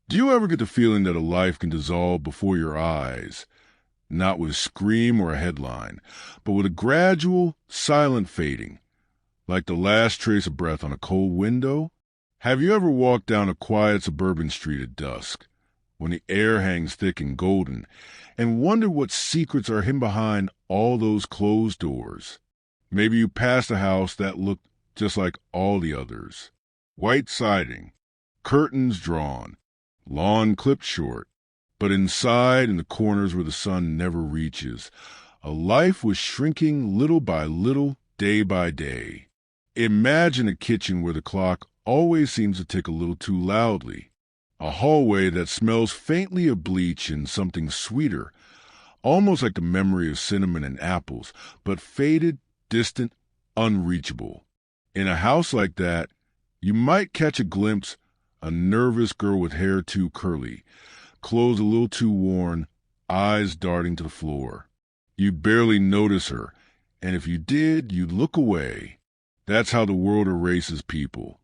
Do you ever get the feeling that a life can dissolve before your eyes, not with a scream or a headline, but with a gradual, silent fading, like the last trace of breath on a cold window? Have you ever walked down a quiet suburban street at dusk, when the air hangs thick and golden, and wondered what secrets are hidden behind all those closed doors? Maybe you passed a house that looked just like all the others. White siding, curtains drawn, lawn clipped short, but inside, in the corners where the sun never reaches, a life was shrinking little by little, day by day. Imagine a kitchen where the clock always seems to tick a little too loudly, a hallway that smells faintly of bleach and something sweeter, almost like the memory of cinnamon and apples, but faded, distant, unreachable. In a house like that, you might catch a glimpse, a nervous girl with hair too curly, clothes a little too worn, eyes darting to the floor. You'd barely notice her, and if you did, you'd look away. That's how the world erases people.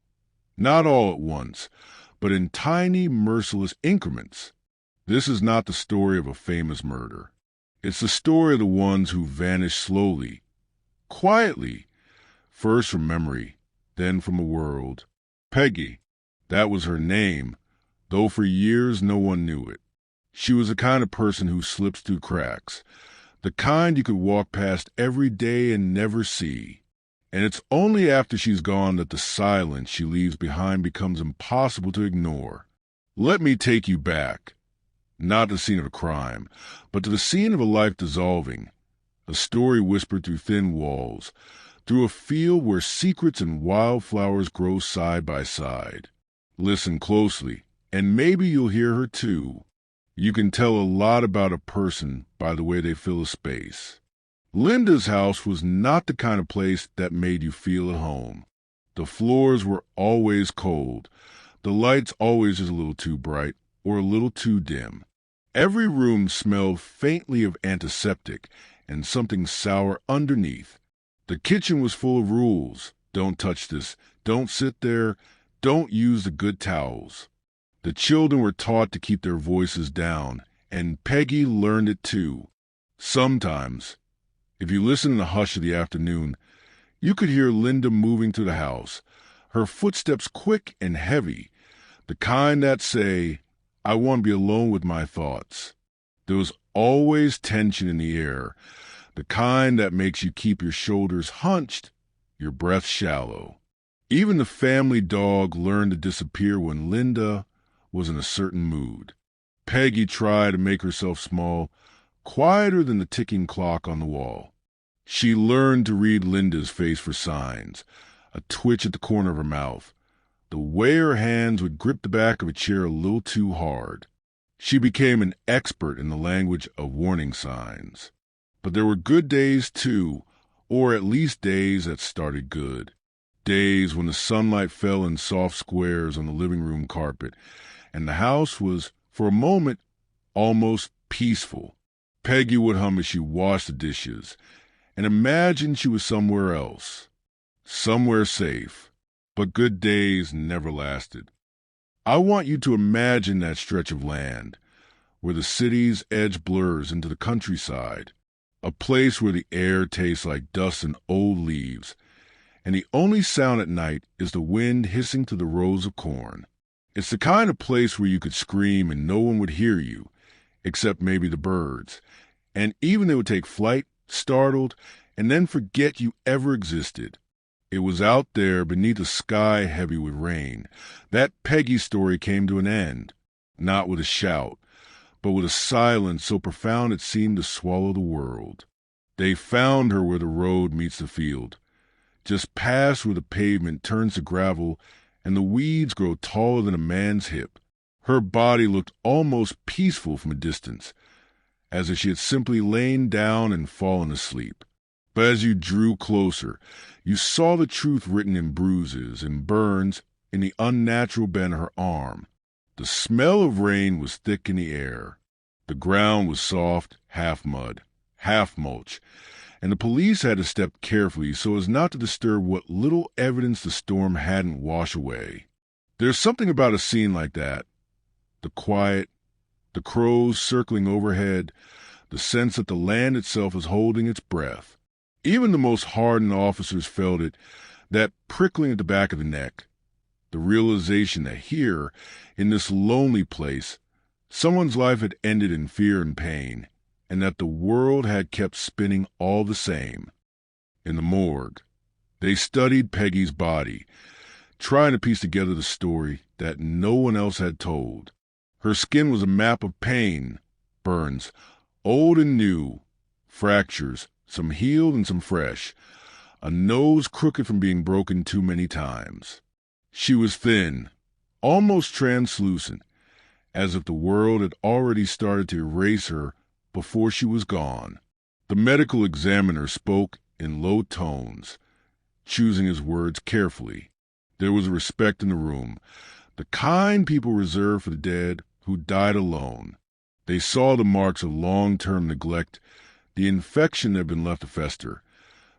Not all at once, but in tiny, merciless increments. This is not the story of a famous murder. It's the story of the ones who vanish slowly, quietly, first from memory, then from the world. Peggy, that was her name, though for years no one knew it. She was the kind of person who slips through cracks, the kind you could walk past every day and never see. And it's only after she's gone that the silence she leaves behind becomes impossible to ignore. Let me take you back, not to the scene of a crime, but to the scene of a life dissolving, a story whispered through thin walls, through a field where secrets and wildflowers grow side by side. Listen closely, and maybe you'll hear her too. You can tell a lot about a person by the way they fill a space. Linda's house was not the kind of place that made you feel at home. The floors were always cold, the lights always just a little too bright or a little too dim. Every room smelled faintly of antiseptic and something sour underneath. The kitchen was full of rules. Don't touch this. Don't sit there. Don't use the good towels. The children were taught to keep their voices down, and Peggy learned it too. Sometimes, if you listen in the hush of the afternoon, you could hear Linda moving through the house, her footsteps quick and heavy, the kind that say, "I want to be alone with my thoughts." There was always tension in the air, the kind that makes you keep your shoulders hunched, your breath shallow. Even the family dog learned to disappear when Linda was in a certain mood. Peggy tried to make herself small, quieter than the ticking clock on the wall. She learned to read Linda's face for signs, a twitch at the corner of her mouth, the way her hands would grip the back of a chair a little too hard. She became an expert in the language of warning signs. But there were good days, too, or at least days that started good. Days when the sunlight fell in soft squares on the living room carpet, and the house was, for a moment, almost peaceful. Peggy would hum as she washed the dishes, and imagine she was somewhere else, somewhere safe. But good days never lasted. I want you to imagine that stretch of land, where the city's edge blurs into the countryside, a place where the air tastes like dust and old leaves, and the only sound at night is the wind hissing through the rows of corn. It's the kind of place where you could scream and no one would hear you, except maybe the birds, and even they would take flight, startled, and then forget you ever existed. It was out there beneath a sky heavy with rain that Peggy's story came to an end, not with a shout, but with a silence so profound it seemed to swallow the world. They found her where the road meets the field, just past where the pavement turns to gravel and the weeds grow taller than a man's hip. Her body looked almost peaceful from a distance, as if she had simply lain down and fallen asleep. But as you drew closer, you saw the truth written in bruises and burns in the unnatural bend of her arm. The smell of rain was thick in the air. The ground was soft, half mud, half mulch, and the police had to step carefully so as not to disturb what little evidence the storm hadn't washed away. There's something about a scene like that the quiet, the crows circling overhead, the sense that the land itself is holding its breath. Even the most hardened officers felt it, that prickling at the back of the neck, the realization that here, in this lonely place, someone's life had ended in fear and pain, and that the world had kept spinning all the same. In the morgue, they studied Peggy's body, trying to piece together the story that no one else had told. Her skin was a map of pain, burns, old and new, fractures, some healed and some fresh, a nose crooked from being broken too many times. She was thin, almost translucent, as if the world had already started to erase her before she was gone. The medical examiner spoke in low tones, choosing his words carefully. There was respect in the room, the kind people reserved for the dead who died alone. They saw the marks of long-term neglect, the infection that had been left to fester,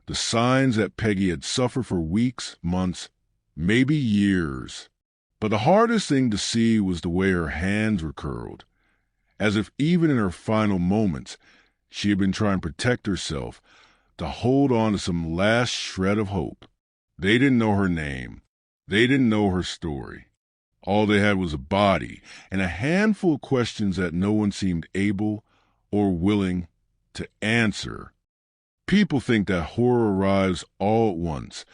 the signs that Peggy had suffered for weeks, months, maybe years. But the hardest thing to see was the way her hands were curled, as if even in her final moments she had been trying to protect herself, to hold on to some last shred of hope. They didn't know her name. They didn't know her story. All they had was a body and a handful of questions that no one seemed able or willing to answer. People think that horror arrives all at once,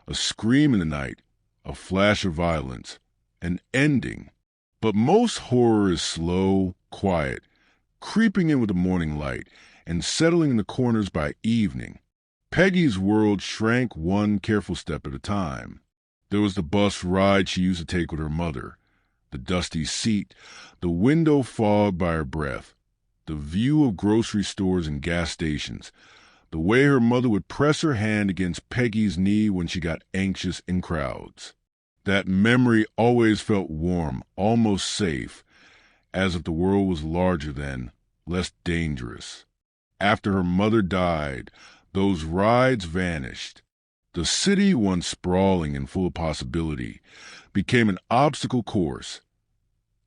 a scream in the night, a flash of violence, an ending. But most horror is slow, quiet, creeping in with the morning light and settling in the corners by evening. Peggy's world shrank one careful step at a time. There was the bus ride she used to take with her mother, the dusty seat, the window fogged by her breath, the view of grocery stores and gas stations, the way her mother would press her hand against Peggy's knee when she got anxious in crowds. That memory always felt warm, almost safe, as if the world was larger than, less dangerous. After her mother died, those rides vanished. The city, once sprawling and full of possibility, became an obstacle course.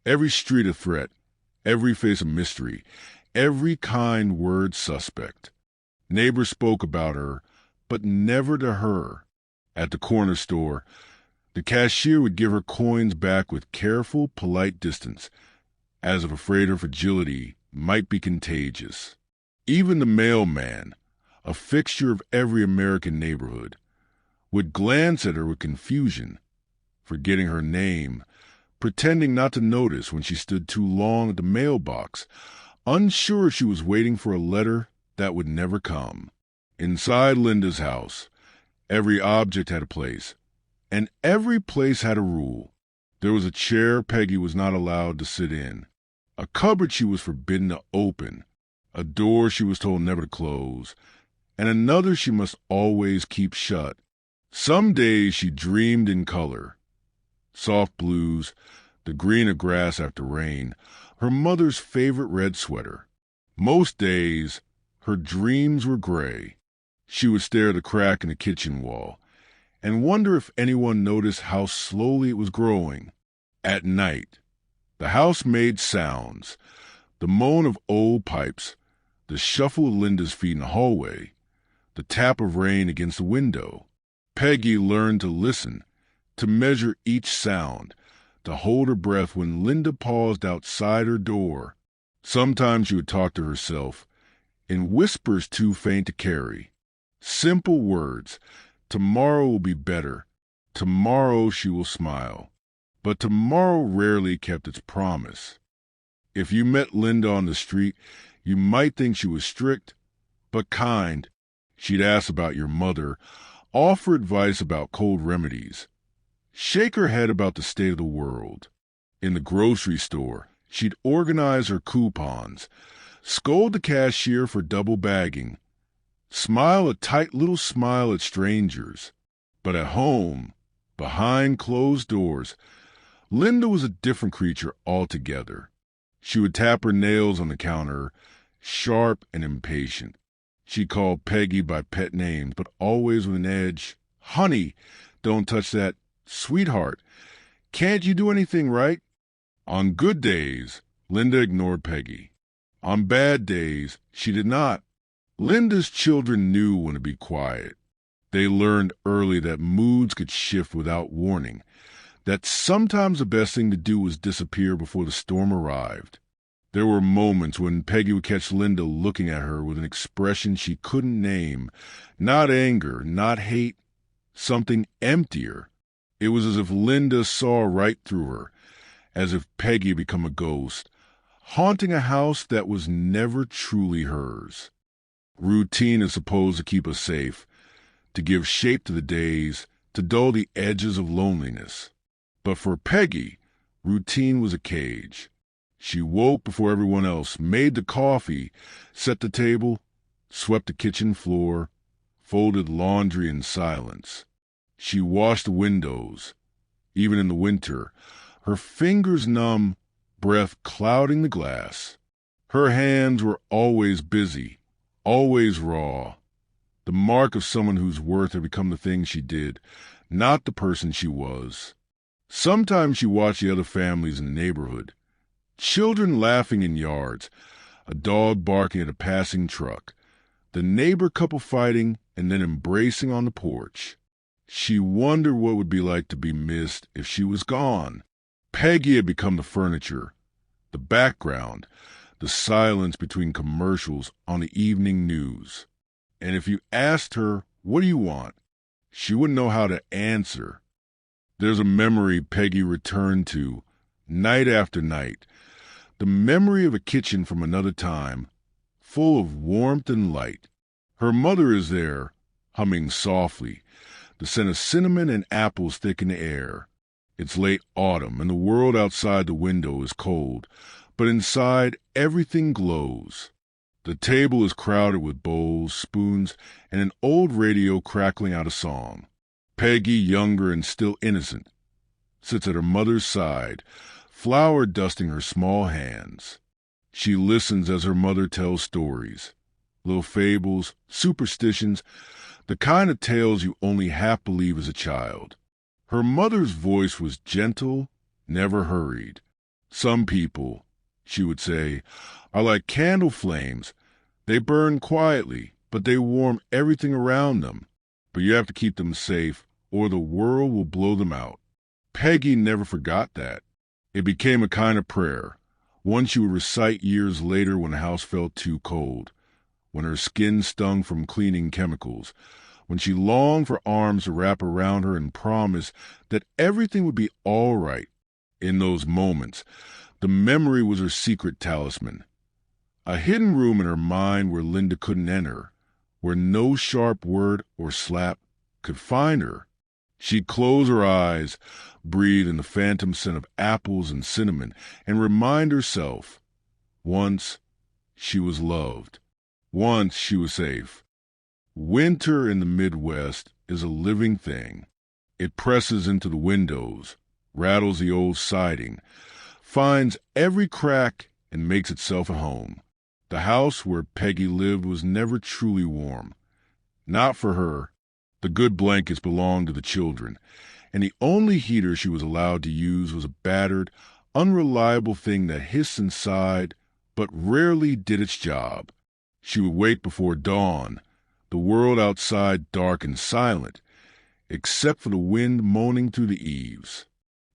Every street a threat, every face a mystery, every kind word suspect. Neighbors spoke about her, but never to her. At the corner store, the cashier would give her coins back with careful, polite distance, as if afraid her fragility might be contagious. Even the mailman, a fixture of every American neighborhood, would glance at her with confusion, forgetting her name, pretending not to notice when she stood too long at the mailbox, unsure she was waiting for a letter that would never come. Inside Linda's house, every object had a place, and every place had a rule. There was a chair Peggy was not allowed to sit in, a cupboard she was forbidden to open, a door she was told never to close, and another she must always keep shut. Some days she dreamed in color, soft blues, the green of grass after rain, her mother's favorite red sweater. Most days, her dreams were gray. She would stare at a crack in the kitchen wall and wonder if anyone noticed how slowly it was growing. At night, the house made sounds, the moan of old pipes, the shuffle of Linda's feet in the hallway, the tap of rain against the window. Peggy learned to listen, to measure each sound, to hold her breath when Linda paused outside her door. Sometimes she would talk to herself, in whispers too faint to carry. Simple words, tomorrow will be better, tomorrow she will smile. But tomorrow rarely kept its promise. If you met Linda on the street, you might think she was strict, but kind. She'd ask about your mother, offer advice about cold remedies, shake her head about the state of the world. In the grocery store, she'd organize her coupons, scold the cashier for double bagging, smile a tight little smile at strangers. But at home, behind closed doors, Linda was a different creature altogether. She would tap her nails on the counter, sharp and impatient. She called Peggy by pet names, but always with an edge. Honey, don't touch that. Sweetheart, can't you do anything right? On good days, Linda ignored Peggy. On bad days, she did not. Linda's children knew when to be quiet. They learned early that moods could shift without warning, that sometimes the best thing to do was disappear before the storm arrived. There were moments when Peggy would catch Linda looking at her with an expression she couldn't name, not anger, not hate, something emptier. It was as if Linda saw right through her, as if Peggy had become a ghost, haunting a house that was never truly hers. Routine is supposed to keep us safe, to give shape to the days, to dull the edges of loneliness. But for Peggy, routine was a cage. She woke before everyone else, made the coffee, set the table, swept the kitchen floor, folded laundry in silence. She washed the windows, even in the winter, her fingers numb, breath clouding the glass. Her hands were always busy, always raw, the mark of someone whose worth had become the thing she did, not the person she was. Sometimes she watched the other families in the neighborhood, children laughing in yards, a dog barking at a passing truck, the neighbor couple fighting and then embracing on the porch. She wondered what it would be like to be missed if she was gone. Peggy had become the furniture, the background, the silence between commercials on the evening news. And if you asked her, "What do you want?" she wouldn't know how to answer. There's a memory Peggy returned to, night after night, the memory of a kitchen from another time, full of warmth and light. Her mother is there, humming softly, the scent of cinnamon and apples thick in the air. It's late autumn, and the world outside the window is cold, but inside everything glows. The table is crowded with bowls, spoons, and an old radio crackling out a song. Peggy, younger and still innocent, sits at her mother's side, flour dusting her small hands. She listens as her mother tells stories, little fables, superstitions, the kind of tales you only half believe as a child. Her mother's voice was gentle, never hurried. Some people, she would say, are like candle flames. They burn quietly, but they warm everything around them. But you have to keep them safe, or the world will blow them out. Peggy never forgot that. It became a kind of prayer, one she would recite years later when the house felt too cold, when her skin stung from cleaning chemicals, when she longed for arms to wrap around her and promise that everything would be all right. In those moments, the memory was her secret talisman, a hidden room in her mind where Linda couldn't enter, where no sharp word or slap could find her. She'd close her eyes, breathe in the phantom scent of apples and cinnamon, and remind herself, once she was loved, once she was safe. Winter in the Midwest is a living thing. It presses into the windows, rattles the old siding, finds every crack and makes itself at home. The house where Peggy lived was never truly warm. Not for her. The good blankets belonged to the children, and the only heater she was allowed to use was a battered, unreliable thing that hissed and sighed, but rarely did its job. She would wake before dawn, the world outside dark and silent, except for the wind moaning through the eaves.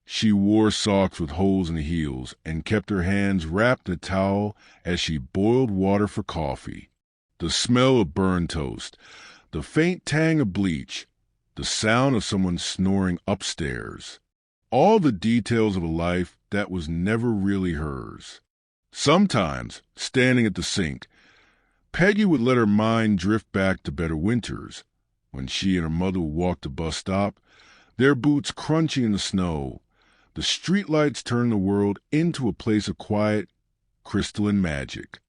She wore socks with holes in the heels and kept her hands wrapped in a towel as she boiled water for coffee. The smell of burned toast, the faint tang of bleach, the sound of someone snoring upstairs. All the details of a life that was never really hers. Sometimes, standing at the sink, Peggy would let her mind drift back to better winters, when she and her mother would walk the bus stop, their boots crunching in the snow. The streetlights turned the world into a place of quiet, crystalline magic.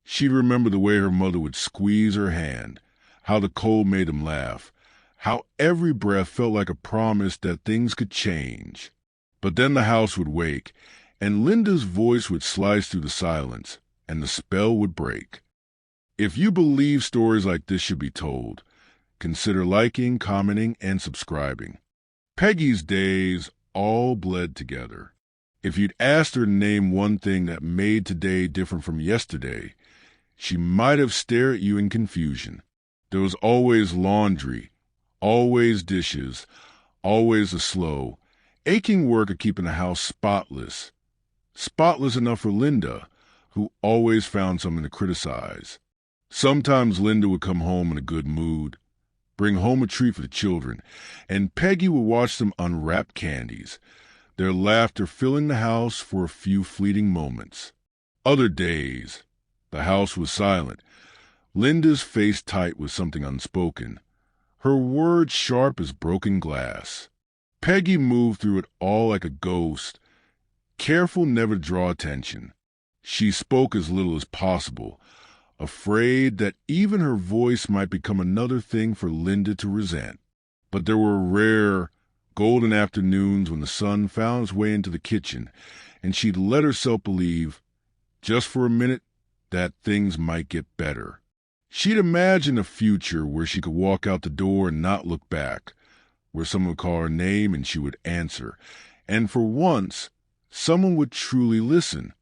She'd remember the way her mother would squeeze her hand, how the cold made them laugh, how every breath felt like a promise that things could change. But then the house would wake, and Linda's voice would slice through the silence, and the spell would break. If you believe stories like this should be told, consider liking, commenting, and subscribing. Peggy's days all bled together. If you'd asked her to name one thing that made today different from yesterday, she might have stared at you in confusion. There was always laundry, always dishes, always the slow, aching work of keeping the house spotless. Spotless enough for Linda, who always found something to criticize. Sometimes Linda would come home in a good mood, bring home a treat for the children, and Peggy would watch them unwrap candies, their laughter filling the house for a few fleeting moments. Other days, the house was silent, Linda's face tight with something unspoken, her words sharp as broken glass. Peggy moved through it all like a ghost, careful never to draw attention. She spoke as little as possible, afraid that even her voice might become another thing for Linda to resent. But there were rare, golden afternoons when the sun found its way into the kitchen, and she'd let herself believe, just for a minute, that things might get better. She'd imagined a future where she could walk out the door and not look back, where someone would call her name and she would answer, and for once, someone would truly listen.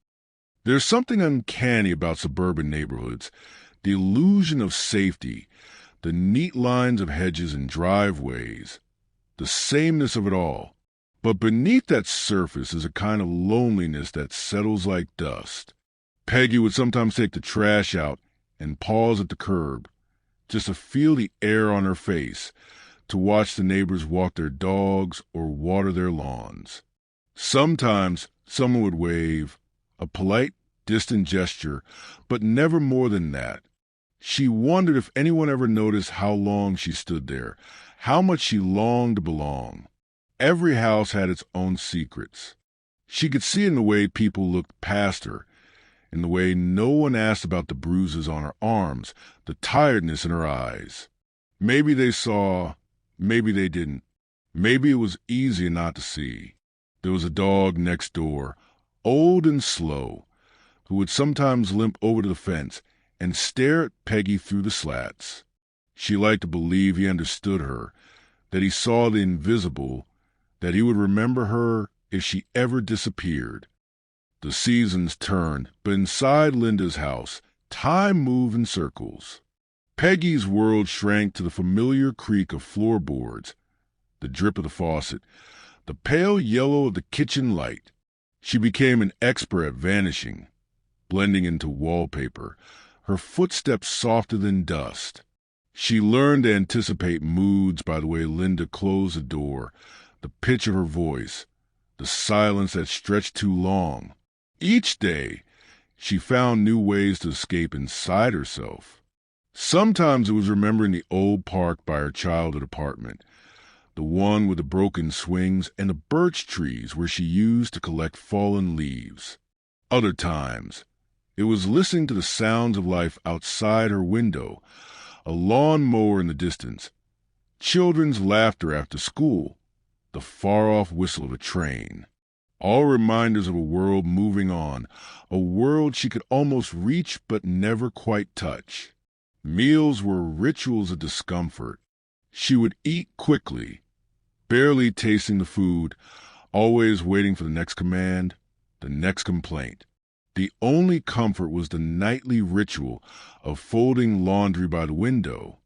There's something uncanny about suburban neighborhoods, the illusion of safety, the neat lines of hedges and driveways, the sameness of it all. But beneath that surface is a kind of loneliness that settles like dust. Peggy would sometimes take the trash out and pause at the curb, just to feel the air on her face, to watch the neighbors walk their dogs or water their lawns. Sometimes someone would wave, a polite, distant gesture, but never more than that. She wondered if anyone ever noticed how long she stood there, how much she longed to belong. Every house had its own secrets. She could see it in the way people looked past her, in the way no one asked about the bruises on her arms, the tiredness in her eyes. Maybe they saw, maybe they didn't. Maybe it was easy not to see. There was a dog next door, old and slow, who would sometimes limp over to the fence and stare at Peggy through the slats. She liked to believe he understood her, that he saw the invisible, that he would remember her if she ever disappeared. The seasons turned, but inside Linda's house, time moved in circles. Peggy's world shrank to the familiar creak of floorboards, the drip of the faucet, the pale yellow of the kitchen light. She became an expert at vanishing, blending into wallpaper, her footsteps softer than dust. She learned to anticipate moods by the way Linda closed the door, the pitch of her voice, the silence that stretched too long. Each day, she found new ways to escape inside herself. Sometimes it was remembering the old park by her childhood apartment, the one with the broken swings and the birch trees where she used to collect fallen leaves. Other times, it was listening to the sounds of life outside her window, a lawn mower in the distance, children's laughter after school, the far-off whistle of a train. All reminders of a world moving on, a world she could almost reach but never quite touch. Meals were rituals of discomfort. She would eat quickly, barely tasting the food, always waiting for the next command, the next complaint. The only comfort was the nightly ritual of folding laundry by the window.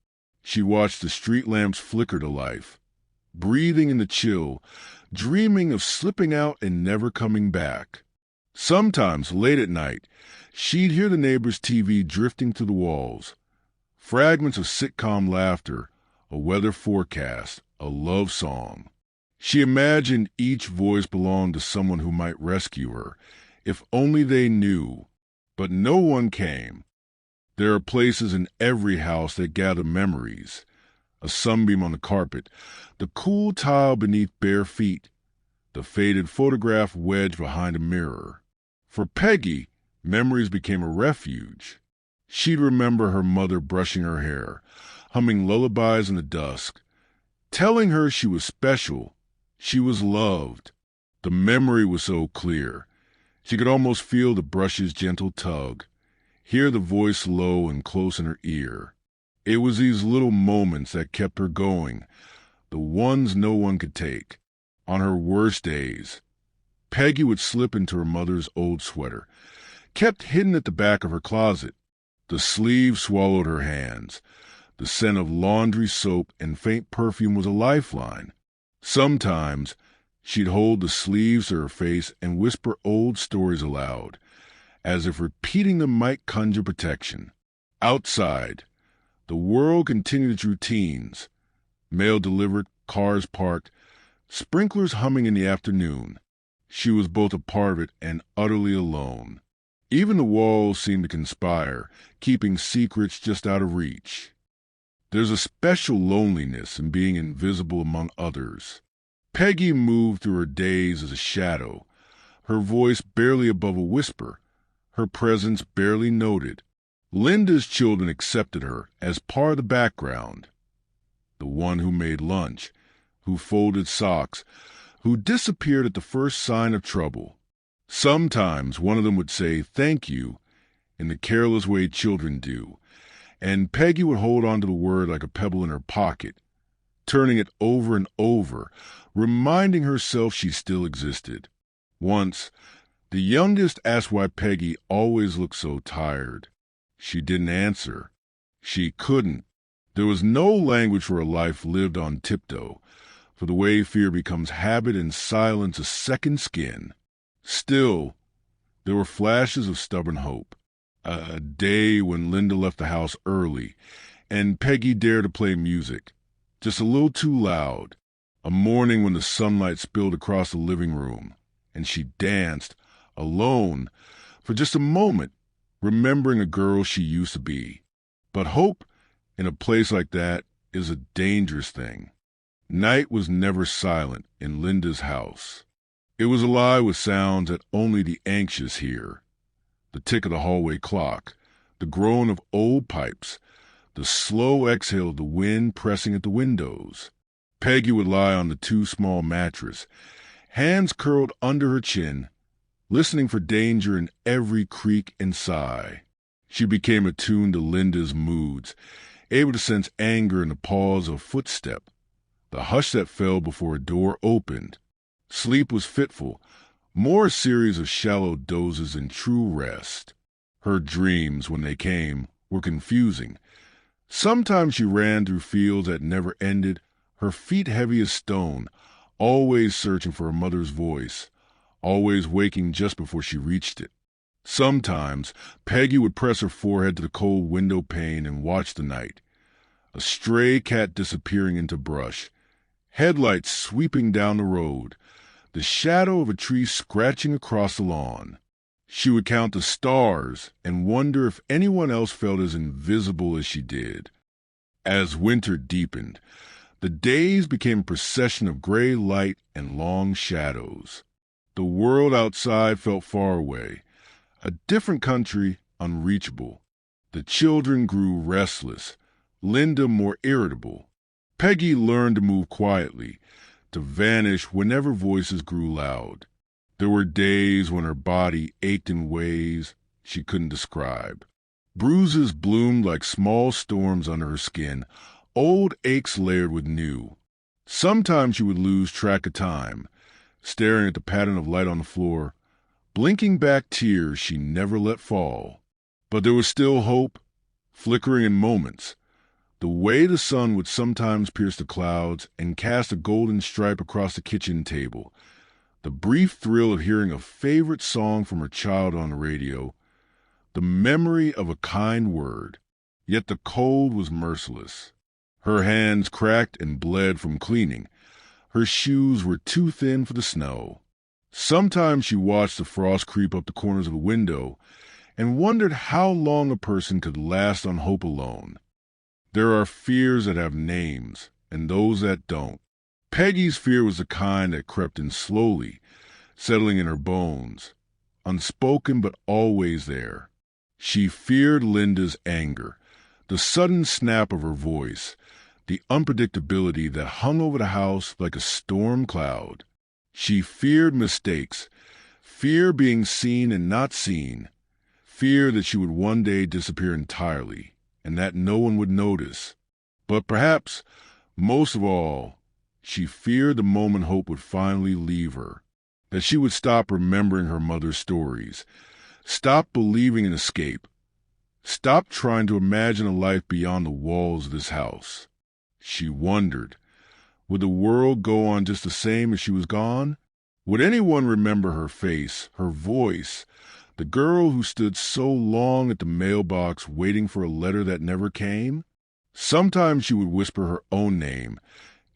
She watched the street lamps flicker to life, breathing in the chill, dreaming of slipping out and never coming back. Sometimes, late at night, she'd hear the neighbor's TV drifting through the walls, fragments of sitcom laughter, a weather forecast, a love song. She imagined each voice belonged to someone who might rescue her, if only they knew. But no one came. There are places in every house that gather memories. A sunbeam on the carpet, the cool tile beneath bare feet, the faded photograph wedged behind a mirror. For Peggy, memories became a refuge. She'd remember her mother brushing her hair, humming lullabies in the dusk, telling her she was special, she was loved. The memory was so clear. She could almost feel the brush's gentle tug, hear the voice low and close in her ear. It was these little moments that kept her going, the ones no one could take. On her worst days, Peggy would slip into her mother's old sweater, kept hidden at the back of her closet. The sleeve swallowed her hands. The scent of laundry soap and faint perfume was a lifeline. Sometimes she'd hold the sleeves to her face and whisper old stories aloud, as if repeating them might conjure protection. Outside, the world continued its routines. Mail delivered, cars parked, sprinklers humming in the afternoon. She was both a part of it and utterly alone. Even the walls seemed to conspire, keeping secrets just out of reach. There's a special loneliness in being invisible among others. Peggy moved through her days as a shadow, her voice barely above a whisper, her presence barely noted. Linda's children accepted her as part of the background. The one who made lunch, who folded socks, who disappeared at the first sign of trouble. Sometimes one of them would say, "Thank you," in the careless way children do, and Peggy would hold on to the word like a pebble in her pocket, turning it over and over, reminding herself she still existed. Once, the youngest asked why Peggy always looked so tired. She didn't answer. She couldn't. There was no language for a life lived on tiptoe, for the way fear becomes habit and silence a second skin. Still, there were flashes of stubborn hope. A day when Linda left the house early, and Peggy dared to play music, just a little too loud. A morning when the sunlight spilled across the living room, and she danced, alone, for just a moment, remembering a girl she used to be. But hope, in a place like that, is a dangerous thing. Night was never silent in Linda's house. It was alive with sounds that only the anxious hear. The tick of the hallway clock, the groan of old pipes, the slow exhale of the wind pressing at the windows. Peggy would lie on the too small mattress, hands curled under her chin, listening for danger in every creak and sigh. She became attuned to Linda's moods, able to sense anger in the pause of a footstep, the hush that fell before a door opened. Sleep was fitful, more a series of shallow dozes than true rest. Her dreams, when they came, were confusing. Sometimes she ran through fields that never ended, her feet heavy as stone, always searching for her mother's voice, always waking just before she reached it. Sometimes Peggy would press her forehead to the cold window pane and watch the night. A stray cat disappearing into brush, headlights sweeping down the road, the shadow of a tree scratching across the lawn. She would count the stars and wonder if anyone else felt as invisible as she did. As winter deepened, the days became a procession of gray light and long shadows. The world outside felt far away, a different country unreachable. The children grew restless, Linda more irritable. Peggy learned to move quietly, to vanish whenever voices grew loud. There were days when her body ached in ways she couldn't describe. Bruises bloomed like small storms under her skin, old aches layered with new. Sometimes she would lose track of time, staring at the pattern of light on the floor, blinking back tears she never let fall. But there was still hope, flickering in moments. The way the sun would sometimes pierce the clouds and cast a golden stripe across the kitchen table, the brief thrill of hearing a favorite song from her child on the radio, the memory of a kind word. Yet the cold was merciless. Her hands cracked and bled from cleaning. Her shoes were too thin for the snow. Sometimes she watched the frost creep up the corners of the window and wondered how long a person could last on hope alone. There are fears that have names, and those that don't. Peggy's fear was the kind that crept in slowly, settling in her bones, unspoken but always there. She feared Linda's anger, the sudden snap of her voice, the unpredictability that hung over the house like a storm cloud. She feared mistakes, fear being seen and not seen, fear that she would one day disappear entirely, and that no one would notice. But perhaps, most of all, she feared the moment hope would finally leave her, that she would stop remembering her mother's stories, stop believing in escape, stop trying to imagine a life beyond the walls of this house. She wondered, would the world go on just the same as she was gone? Would anyone remember her face, her voice, the girl who stood so long at the mailbox waiting for a letter that never came? Sometimes she would whisper her own name,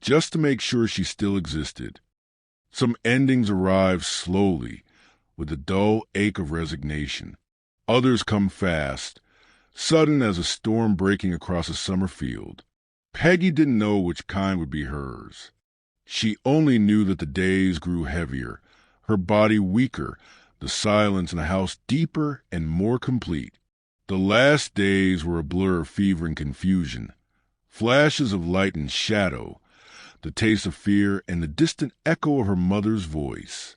just to make sure she still existed. Some endings arrive slowly, with a dull ache of resignation. Others come fast, sudden as a storm breaking across a summer field. Peggy didn't know which kind would be hers. She only knew that the days grew heavier, her body weaker, the silence in the house deeper and more complete. The last days were a blur of fever and confusion, flashes of light and shadow, the taste of fear and the distant echo of her mother's voice.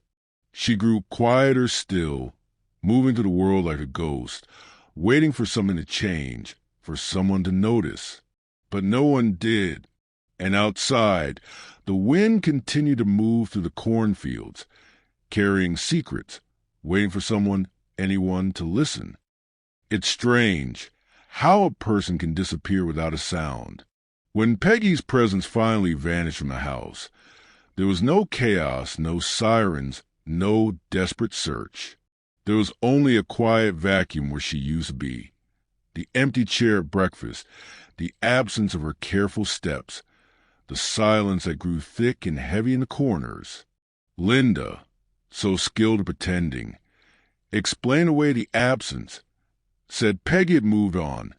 She grew quieter still, moving through the world like a ghost, waiting for something to change, for someone to notice. But no one did, and outside, the wind continued to move through the cornfields, carrying secrets, waiting for anyone to listen. It's strange how a person can disappear without a sound. When Peggy's presence finally vanished from the house, there was no chaos, no sirens, no desperate search. There was only a quiet vacuum where she used to be. The empty chair at breakfast, the absence of her careful steps, the silence that grew thick and heavy in the corners. Linda, so skilled at pretending, explained away the absence, said Peggy had moved on,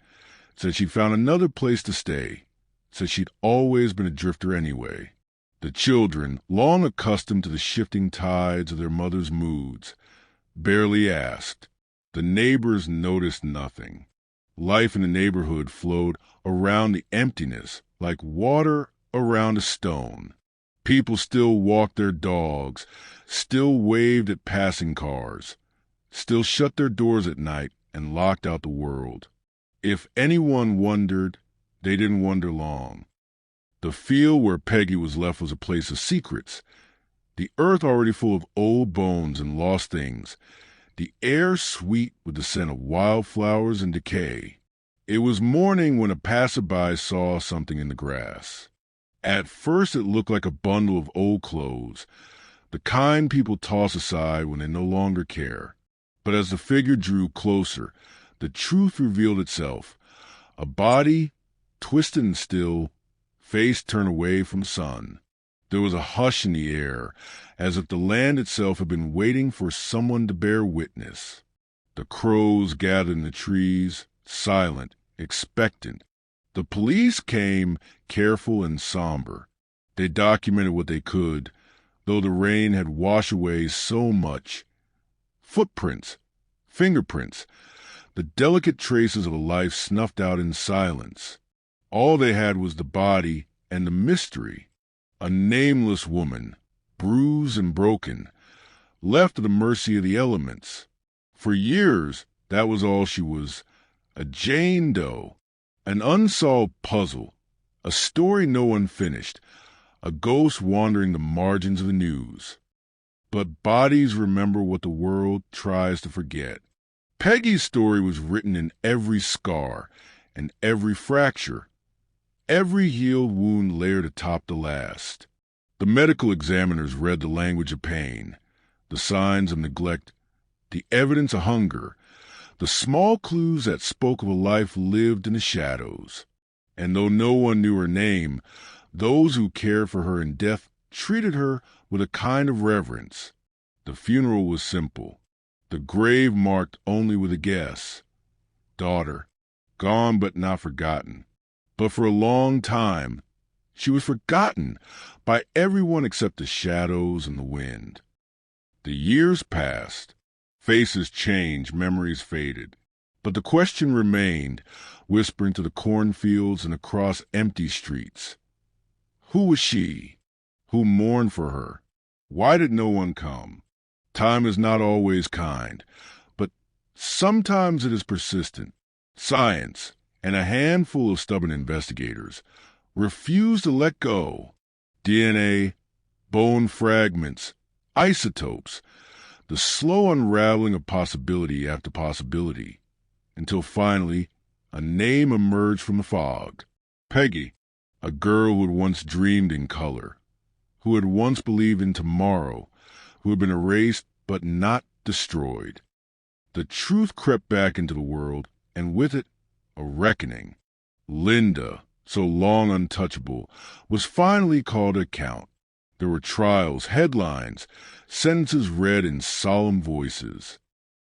said she'd found another place to stay, said she'd always been a drifter anyway. The children, long accustomed to the shifting tides of their mother's moods, barely asked. The neighbors noticed nothing. Life in the neighborhood flowed around the emptiness like water around a stone. People still walked their dogs, still waved at passing cars, still shut their doors at night and locked out the world. If anyone wondered, they didn't wonder long. The field where Peggy was left was a place of secrets, the earth already full of old bones and lost things, the air sweet with the scent of wildflowers and decay. It was morning when a passerby saw something in the grass. At first it looked like a bundle of old clothes, the kind people toss aside when they no longer care. But as the figure drew closer, the truth revealed itself. A body, twisted and still, face turned away from sun. There was a hush in the air, as if the land itself had been waiting for someone to bear witness. The crows gathered in the trees, silent, expectant. The police came, careful and somber. They documented what they could, though the rain had washed away so much. Footprints, fingerprints, the delicate traces of a life snuffed out in silence. All they had was the body and the mystery. A nameless woman, bruised and broken, left to the mercy of the elements. For years, that was all she was. A Jane Doe, an unsolved puzzle, a story no one finished, a ghost wandering the margins of the news. But bodies remember what the world tries to forget. Peggy's story was written in every scar and every fracture, every healed wound layered atop the last. The medical examiners read the language of pain, the signs of neglect, the evidence of hunger, the small clues that spoke of a life lived in the shadows. And though no one knew her name, those who cared for her in death treated her with a kind of reverence. The funeral was simple, the grave marked only with a guess. Daughter, gone but not forgotten. But for a long time, she was forgotten by everyone except the shadows and the wind. The years passed. Faces changed, memories faded. But the question remained, whispering to the cornfields and across empty streets. Who was she? Who mourned for her? Why did no one come? Time is not always kind, but sometimes it is persistent. Science, and a handful of stubborn investigators, refuse to let go. DNA, bone fragments, isotopes, the slow unraveling of possibility after possibility, until finally a name emerged from the fog. Peggy, a girl who had once dreamed in color, who had once believed in tomorrow, who had been erased but not destroyed. The truth crept back into the world, and with it, a reckoning. Linda, so long untouchable, was finally called to account. There were trials, headlines, sentences read in solemn voices.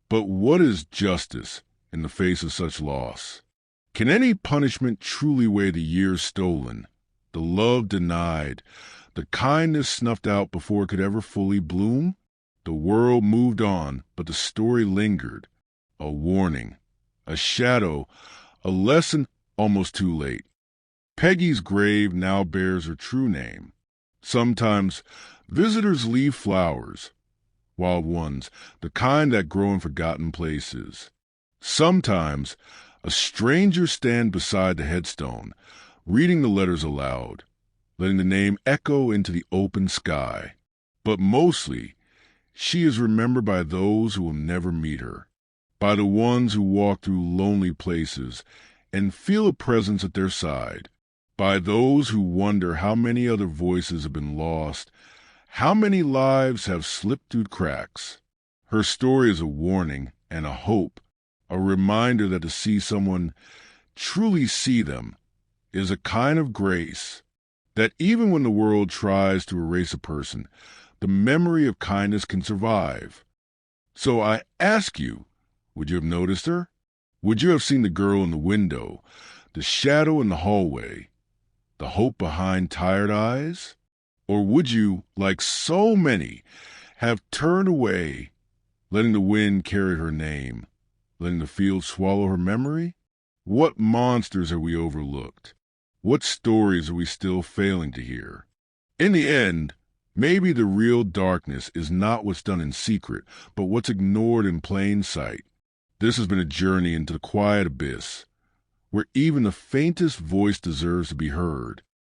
But what is justice in the face of such loss? Can any punishment truly weigh the years stolen, the love denied, the kindness snuffed out before it could ever fully bloom? The world moved on, but the story lingered. A warning, a shadow, a lesson almost too late. Peggy's grave now bears her true name. Sometimes visitors leave flowers, wild ones, the kind that grow in forgotten places. Sometimes a stranger stands beside the headstone, reading the letters aloud, letting the name echo into the open sky. But mostly, she is remembered by those who will never meet her, by the ones who walk through lonely places and feel a presence at their side, by those who wonder how many other voices have been lost, how many lives have slipped through cracks. Her story is a warning and a hope, a reminder that to see someone truly see them is a kind of grace, that even when the world tries to erase a person, the memory of kindness can survive. So I ask you, would you have noticed her? Would you have seen the girl in the window, the shadow in the hallway, the hope behind tired eyes? Or would you, like so many, have turned away, letting the wind carry her name, letting the field swallow her memory? What monsters have we overlooked? What stories are we still failing to hear? In the end, maybe the real darkness is not what's done in secret, but what's ignored in plain sight. This has been a journey into the quiet abyss, where even the faintest voice deserves to be heard.